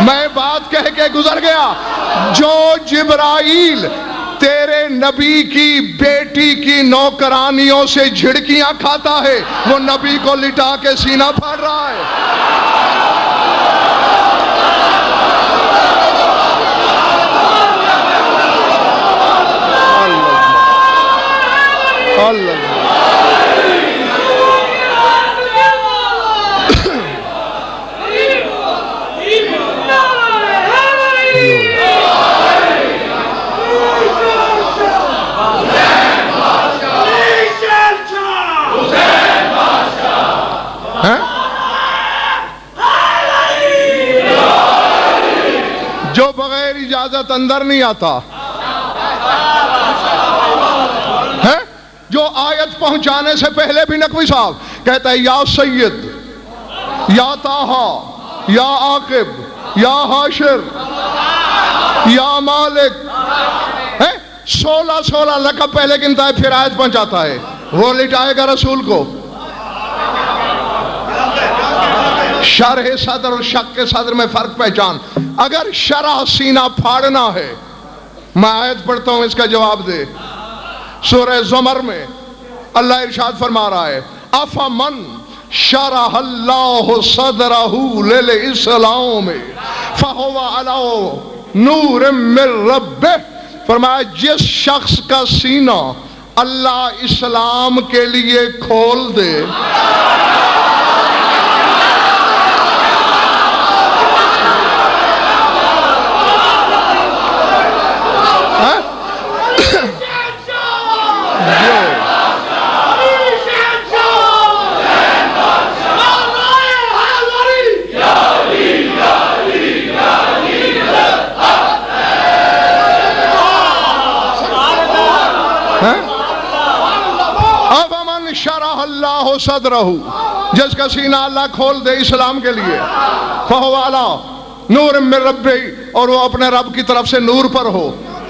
میں بات کہہ کے گزر گیا. جو جبرائیل تیرے نبی کی بیٹی کی نوکرانیوں سے جھڑکیاں کھاتا ہے، وہ نبی کو لٹا کے سینہ پھاڑ رہا ہے. اللہ جو بغیر اجازت اندر نہیں آتا ہے، جو آیت پہنچانے سے پہلے بھی نقوی صاحب کہتا ہے یا سید، یا طٰہٰ، یا عاقب، یا حاشر، یا مالک، 16 لقب پہلے گنتا ہے، پھر آیت پہنچاتا ہے. وہ لٹائے گا رسول کو. شرح صدر اور شق صدر میں فرق پہچان. اگر شرح سینہ پھاڑنا ہے، میں آیت پڑھتا ہوں، اس کا جواب دے. سورہ زمر میں اللہ ارشاد فرما رہا ہے افمن شرح اللہ صدرہ للاسلام فہو علی نور من ربہ. فرمایا جس شخص کا سینہ اللہ اسلام کے لیے کھول دے، افمن شرح اللہ صدرہ، جس کا سینہ اللہ کھول دے اسلام کے لیے، فہو علی نور من ربہ، اور وہ اپنے رب کی طرف سے نور پر ہو.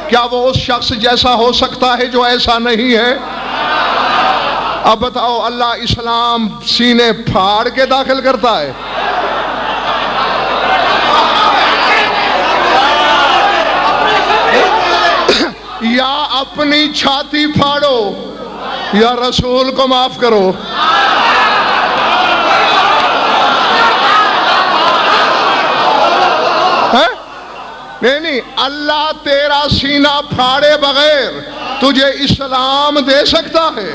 کیا وہ اس شخص جیسا ہو سکتا ہے جو ایسا نہیں ہے؟ اب بتاؤ، اللہ اسلام سینے پھاڑ کے داخل کرتا ہے؟ یا اپنی چھاتی پھاڑو یا رسول کو معاف کرو. نہیں، اللہ تیرا سینہ پھاڑے بغیر تجھے اسلام دے سکتا ہے،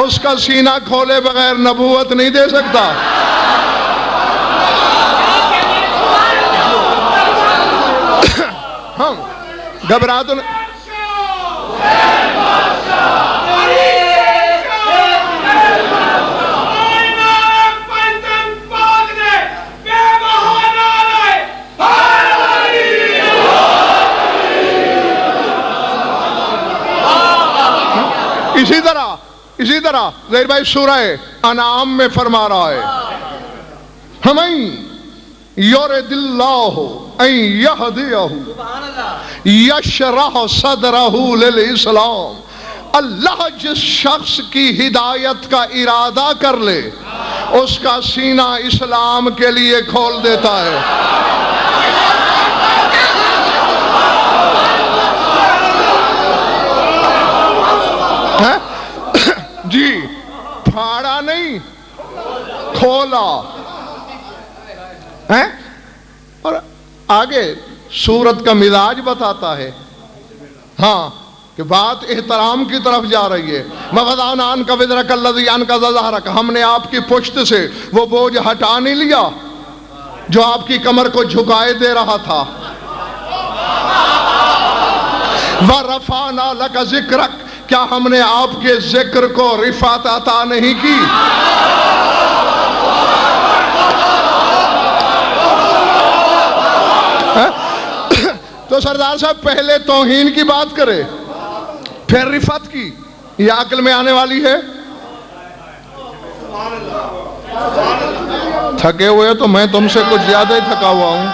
اس کا سینہ کھولے بغیر نبوت نہیں دے سکتا. ہم گھبرا تو اسی طرح زہر بھائی سورہ انعام میں فرما رہا ہے ہمیں یرد اللہ ان یہدیہ یشرح صدرہ للاسلام. اللہ جس شخص کی ہدایت کا ارادہ کر لے اس کا سینہ اسلام کے لیے کھول دیتا ہے. جی پھاڑا نہیں، کھولا. اور آگے سورت کا مزاج بتاتا ہے ہاں کہ بات احترام کی طرف جا رہی ہے. وَوَضَعْنَا عَنْكَ وِزْرَكَ الَّذِي أَنقَضَ ظَهْرَكَ، ہم نے آپ کی پشت سے وہ بوجھ ہٹا نہیں لیا جو آپ کی کمر کو جھکائے دے رہا تھا. وَرَفَعْنَا لَكَ ذِكْرَكَ، کیا ہم نے آپ کے ذکر کو رفعت عطا نہیں کی؟ تو سردار صاحب پہلے توہین کی بات کرے پھر رفعت کی، یہ عقل میں آنے والی ہے؟ تھکے ہوئے تو میں تم سے کچھ زیادہ ہی تھکا ہوا ہوں.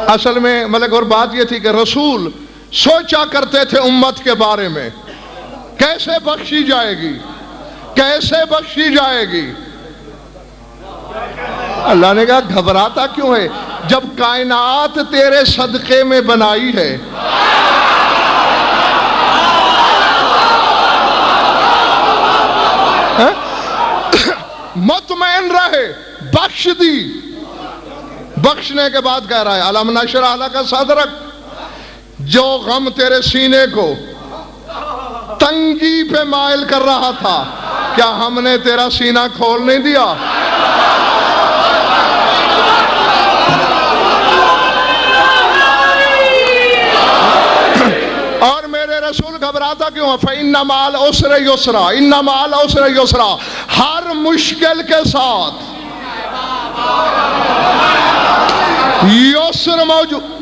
اصل میں ملک اور بات یہ تھی کہ رسول سوچا کرتے تھے امت کے بارے میں کیسے بخشی جائے گی. کیسے بخشی جائے گی؟ اللہ نے کہا گھبراتا کیوں ہے؟ جب کائنات تیرے صدقے میں بنائی ہے، مطمئن رہے، بخش دی۔ بخشنے کے بعد کہہ رہا ہے الم نشرح لک صدرک، جو غم تیرے سینے کو تنگی پہ مائل کر رہا تھا، کیا ہم نے تیرا سینہ کھول نہیں دیا؟ اور میرے رسول گھبراتا کیوں ہے؟ فَإِنَّ مَعَ الْعُسْرِ يُسْرًا، إِنَّ مَعَ الْعُسْرِ يُسْرًا، ہر مشکل کے ساتھ یسر موجود۔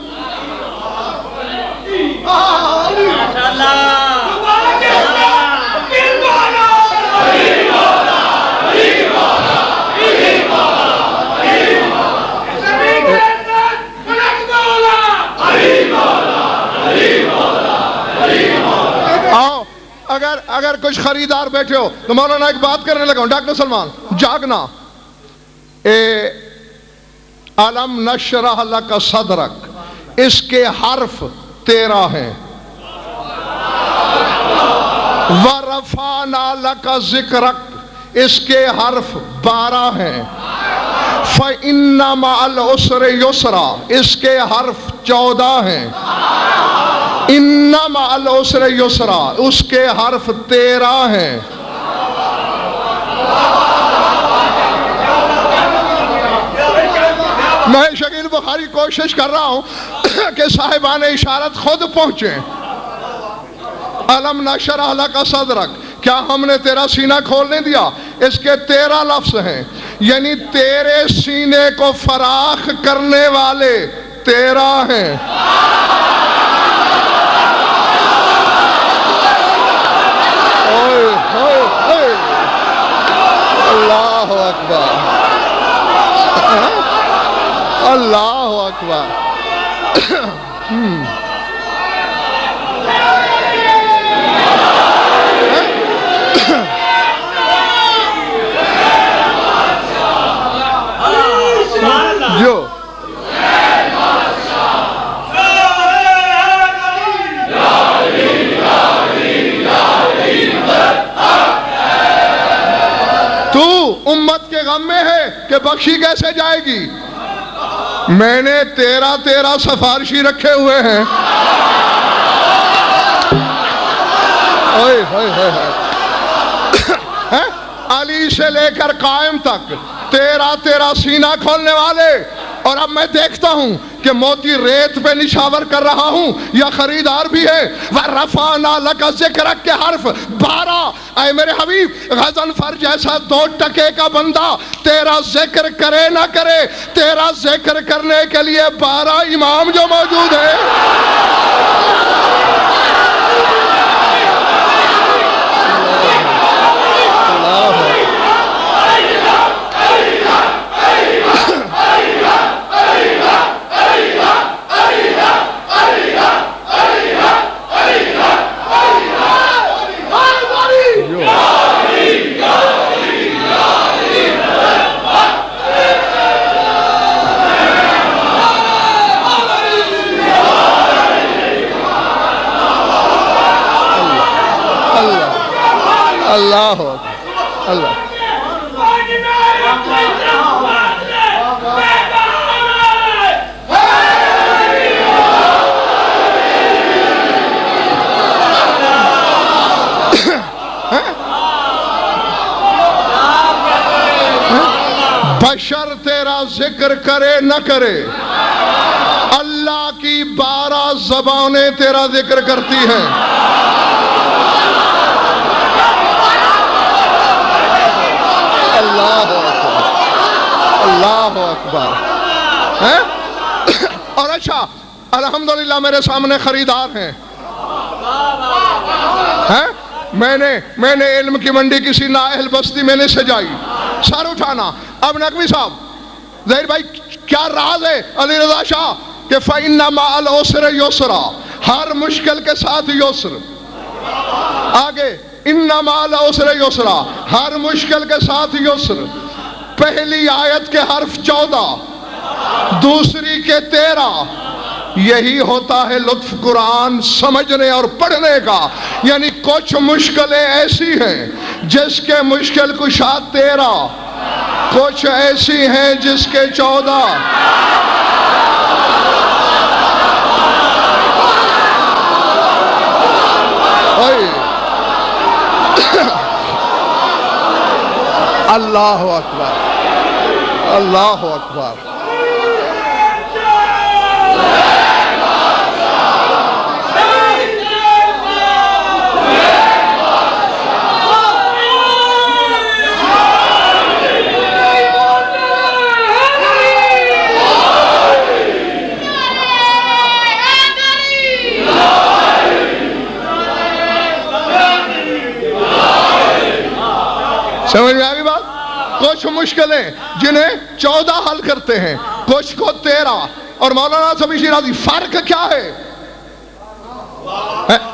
اگر کچھ خریدار بیٹھے ہو تو مولانا ایک بات کرنے لگا ہوں، ڈاکٹر سلمان جاگنا۔ الم نشرح لک صدرک، اس کے حرف 13 ہیں، ورفعنا لک ذکرک، اس کے حرف 12 ہیں، فإن مع العسر یسرا، اس کے حرف 14 ہیں، ان مع العسر یسرا، اس کے حرف 13 ہیں۔ میں شکیل بخاری کوشش کر رہا ہوں کہ صاحبان اشارت خود پہنچیں۔ الم نشرح لک صدرک، کیا ہم نے تیرا سینہ کھول نہیں دیا؟ اس کے 13 لفظ ہیں، یعنی تیرے سینے کو فراخ کرنے والے 13 ہیں۔ اللہ اکبر، اللہ اکبر۔ جو تو امت کے غم میں ہے کہ بخشی کیسے جائے گی؟ میں نے 13 سفارشی رکھے ہوئے ہیں۔ علی سے لے کر قائم تک 13 سینہ کھولنے والے، اور اب میں دیکھتا ہوں کہ موتی ریت پہ نشاور کر رہا ہوں یا خریدار بھی ہے۔ وَرَفَعْنَا لَكَ ذِكْرَكَ کے حرف 12۔ اے میرے حبیب، غضنفر جیسا 2 ٹکے کا بندہ تیرا ذکر کرے نہ کرے، تیرا ذکر کرنے کے لیے 12 امام جو موجود ہیں۔ اللہ اللہ بشر تیرا ذکر کرے نہ کرے، اللہ کی 12 زبانیں تیرا ذکر کرتی ہیں۔ اللہ اکبر، اللہ اکبر۔ اور اچھا الحمدللہ میرے سامنے خریدار ہیں۔ میں نے علم کی منڈی کسی نااہل بستی میں نے سجائی، سر اٹھانا۔ اب نقوی صاحب، ظاہر بھائی کیا راز ہے علی رضا شاہ کہ فَإِنَّ مَعَ الْعُسْرِ يُسْرًا، ہر مشکل کے ساتھ یسر۔ آگے انما العسر یسرا، ہر مشکل کے ساتھ یسر۔ پہلی آیت کے حرف 14، دوسری کے 13۔ یہی ہوتا ہے لطف قرآن سمجھنے اور پڑھنے کا، یعنی کچھ مشکلیں ایسی ہیں جس کے مشکل کشا 13، کچھ ایسی ہیں جس کے 14۔ اللہ اکبر، اللہ اکبر۔ سمجھ میں آگئی بات؟ کچھ مشکلیں جنہیں 14 حل کرتے ہیں، کچھ کو 13۔ اور مولانا سبھی شیرازی فرق کیا ہے؟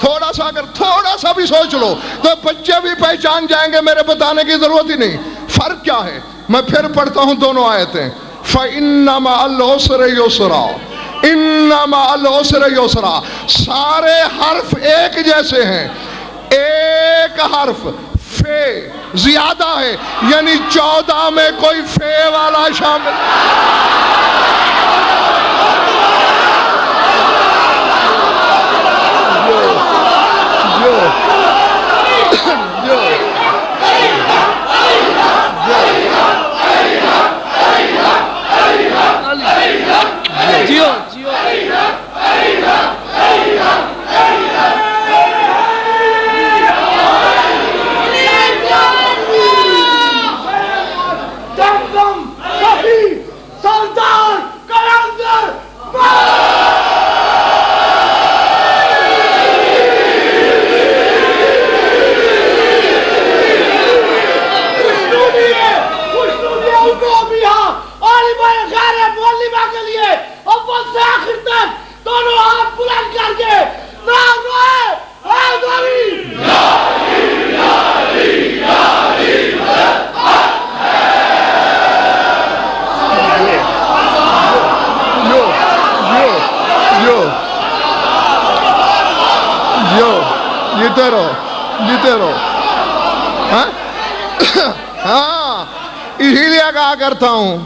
تھوڑا سا اگر تھوڑا سا بھی سوچ لو تو بچے بھی پہچان جائیں گے، میرے بتانے کی ضرورت ہی نہیں۔ فرق کیا ہے؟ میں پھر پڑھتا ہوں دونوں آیتیں۔ فَإِنَّ مَعَ الْعُسْرِ يُسْرًا، إِنَّ مَعَ الْعُسْرِ يُسْرًا، سارے حرف ایک جیسے ہیں، ایک حرف فے زیادہ ہے، یعنی 14 میں کوئی فے والا شامل۔ جیتے رہو۔ ہاں، اسی لیے کہا کرتا ہوں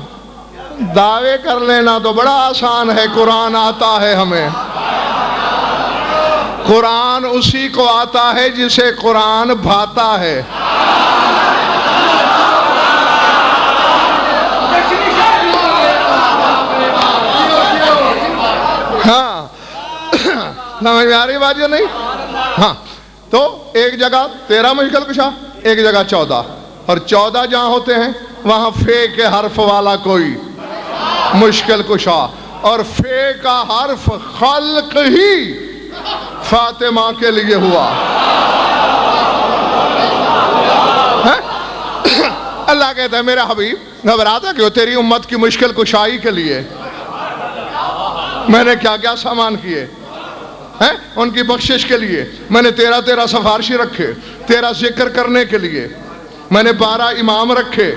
دعوے کر لینا تو بڑا آسان ہے، قرآن آتا ہے ہمیں۔ قرآن اسی کو آتا ہے جسے قرآن بھاتا ہے۔ ہاں، سمجھ میں آ رہی بات یا نہیں؟ ہاں، تو ایک جگہ 13 مشکل کشا، ایک جگہ 14، اور 14 جہاں ہوتے ہیں وہاں فے کے حرف والا کوئی مشکل کشا، اور فے کا حرف خلق ہی فاطمہ کے لیے ہوا۔ اللہ کہتا ہے میرا حبیب گھبراتا کیوں؟ تیری امت کی مشکل کشائی کے لیے میں نے کیا کیا سامان کیے ہیں، ان کی بخشش کے لیے میں نے 13 سفارشی رکھے، 13 ذکر کرنے کے لیے میں نے 12 امام رکھے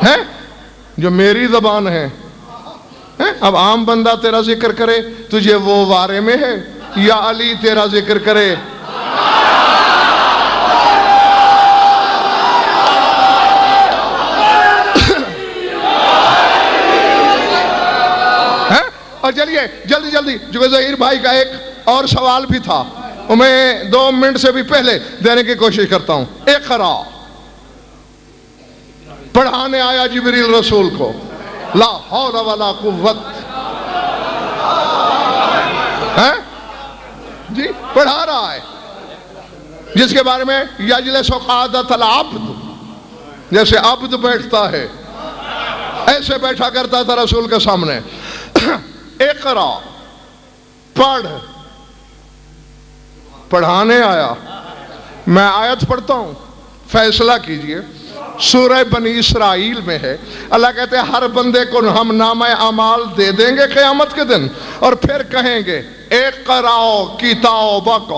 ہیں جو میری زبان ہے۔ اب عام بندہ تیرا ذکر کرے تجھے وہ وارے میں ہے، یا علی تیرا ذکر کرے؟ اور چلیے جلدی جو ظہیر بھائی کا ایک اور سوال بھی تھا، وہ میں 2 منٹ سے بھی پہلے دینے کی کوشش کرتا ہوں۔ اقرا پڑھانے آیا جبریل رسول کو، لا حول ولا قوت، جی پڑھا رہا ہے، جس کے بارے میں یجلس قعدۃ العبد، جیسے عبد بیٹھتا ہے ایسے بیٹھا کرتا تھا رسول کے سامنے۔ اقرا پڑھ، پڑھانے آیا۔ میں آیت پڑھتا ہوں، فیصلہ کیجئے۔ سورہ بنی اسرائیل میں ہے، اللہ کہتے ہیں ہر بندے کو ہم نامہ اعمال دے دیں گے قیامت کے دن، اور پھر کہیں گے اقراؤ کتابک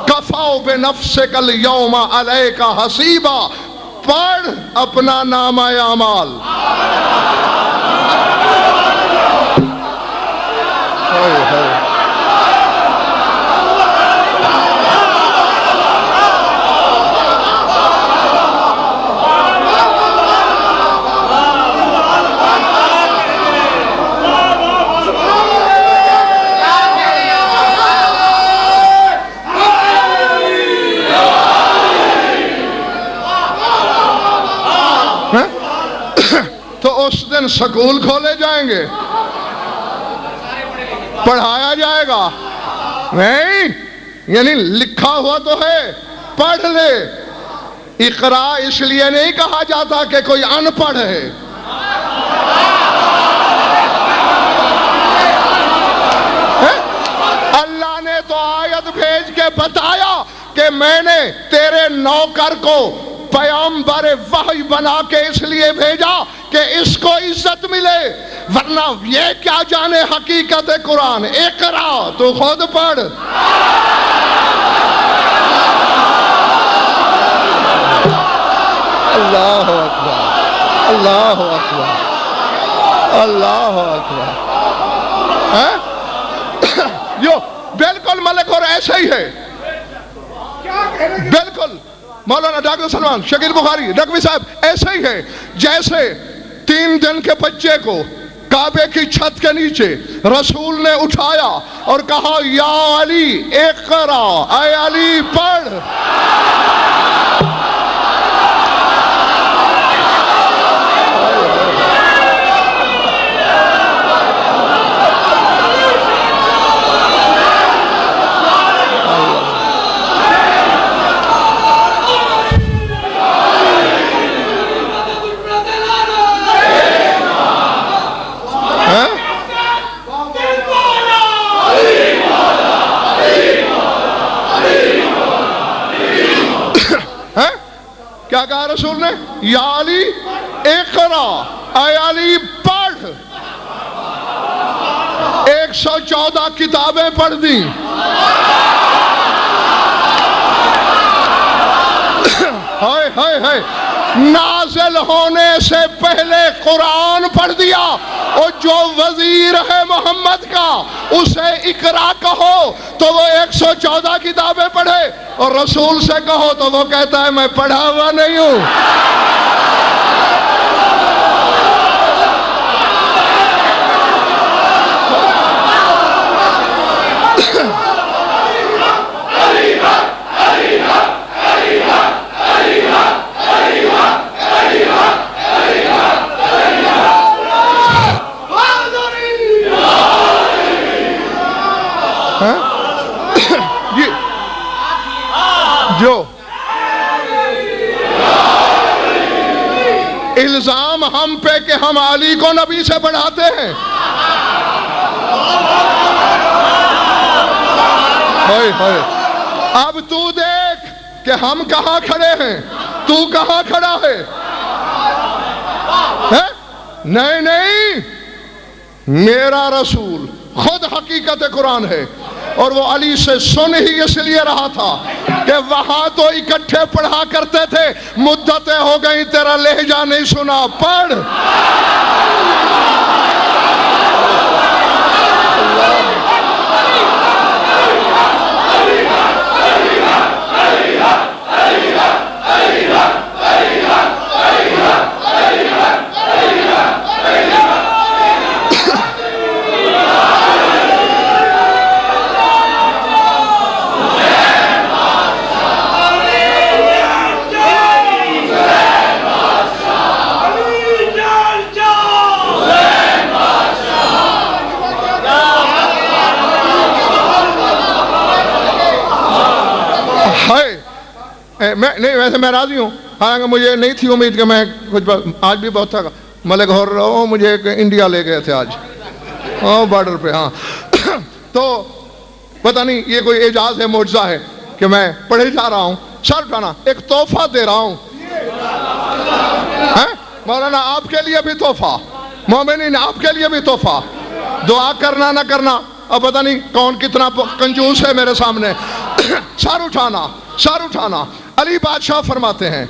کفا بنفسک الیوم علیک حسیبا، پڑھ اپنا نامہ اعمال۔ تو اس دن سکول کھولے جائیں گے، پڑھایا جائے گا نہیں، یعنی لکھا ہوا تو ہے، پڑھ لے۔ اقرا اس لیے نہیں کہا جاتا کہ کوئی ان پڑھ ہے، اللہ نے تو آیت بھیج کے بتایا کہ میں نے تیرے نوکر کو پیغمبر وحی بنا کے اس لیے بھیجا کہ اس کو عزت ملے، ورنہ یہ کیا جانے حقیقت قرآن۔ اقرا، تو خود پڑھ۔ اللہ اکبر، اللہ اکبر، اللہ اکبر۔ جو بالکل ملک اور ایسے ہی ہے، بالکل مولانا ڈاکٹر سلمان شکیل بخاری رقوی صاحب ایسے ہی ہے جیسے 3 دن کے بچے کو کعبے کی چھت کے نیچے رسول نے اٹھایا اور کہا یا علی اقرا، اے علی پڑھ۔ کیا کہا رسول نے؟ یا علی اقرا، اے علی پڑھ۔ 114 کتابیں پڑھ دی، ہائے ہائے ہائے، نازل ہونے سے پہلے قرآن پڑھ دیا، اور جو وزیر ہے محمد کا اسے اقرا کہو تو وہ 114 کتابیں پڑھے، اور رسول سے کہو تو وہ کہتا ہے میں پڑھا ہوا نہیں ہوں۔ جو الزام ہم پہ کہ ہم علی کو نبی سے بڑھاتے ہیں، اب تو دیکھ کہ ہم کہاں کھڑے ہیں، تو کہاں کھڑا ہے۔ نہیں نہیں، میرا رسول خود حقیقت قرآن ہے، اور وہ علی سے سن ہی اس لیے رہا تھا کہ وہاں تو اکٹھے پڑھا کرتے تھے، مدتیں ہو گئی تیرا لہجہ نہیں سنا، پڑھ۔ نہیں ویسے میں راضی ہوں، حالانکہ مجھے نہیں تھی امید کہ میں کچھ آج بھی بہت تھا ملک ہو رہا ہوں، مجھے انڈیا لے گئے تھے آج بارڈر پہ، ہاں تو پتہ نہیں یہ کوئی اعجاز ہے، معجزہ ہے کہ میں پڑھے جا رہا ہوں، سر اٹھانا ایک تحفہ دے رہا ہوں۔ مولانا آپ کے لیے بھی تحفہ، مومنین آپ کے لیے بھی تحفہ، دعا کرنا نہ کرنا اب پتہ نہیں کون کتنا کنجوس ہے میرے سامنے. سر اٹھانا، سر اٹھانا. علی بادشاہ فرماتے ہیں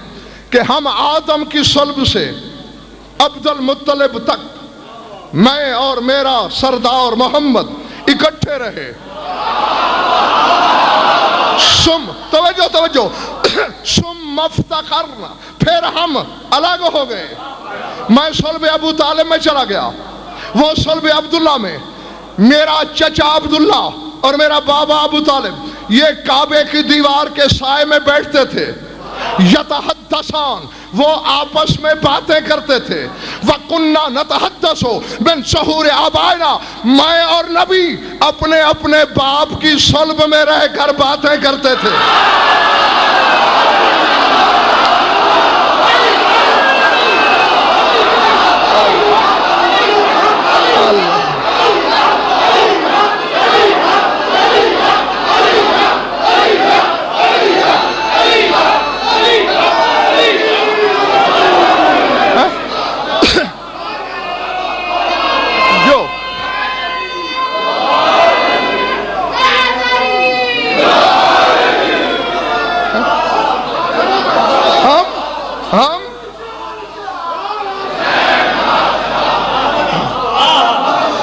کہ ہم آدم کی صلب سے عبد المطلب تک میں اور میرا سردار محمد اکٹھے رہے. سم توجہ توجہ سم مفتخرنا، پھر ہم الگ ہو گئے. میں صلب ابو طالب میں چلا گیا، وہ صلب عبداللہ میں. میرا چچا عبداللہ اور میرا بابا ابو طالب یہ کعبے کی دیوار کے سائے میں بیٹھتے تھے. یتحدثان، وہ آپس میں باتیں کرتے تھے. وَقُنَّا نَتَحَدَّثُ مِن سُحُورِ آبَائِنَا، میں اور نبی اپنے اپنے باپ کی صلب میں رہ کر باتیں کرتے تھے.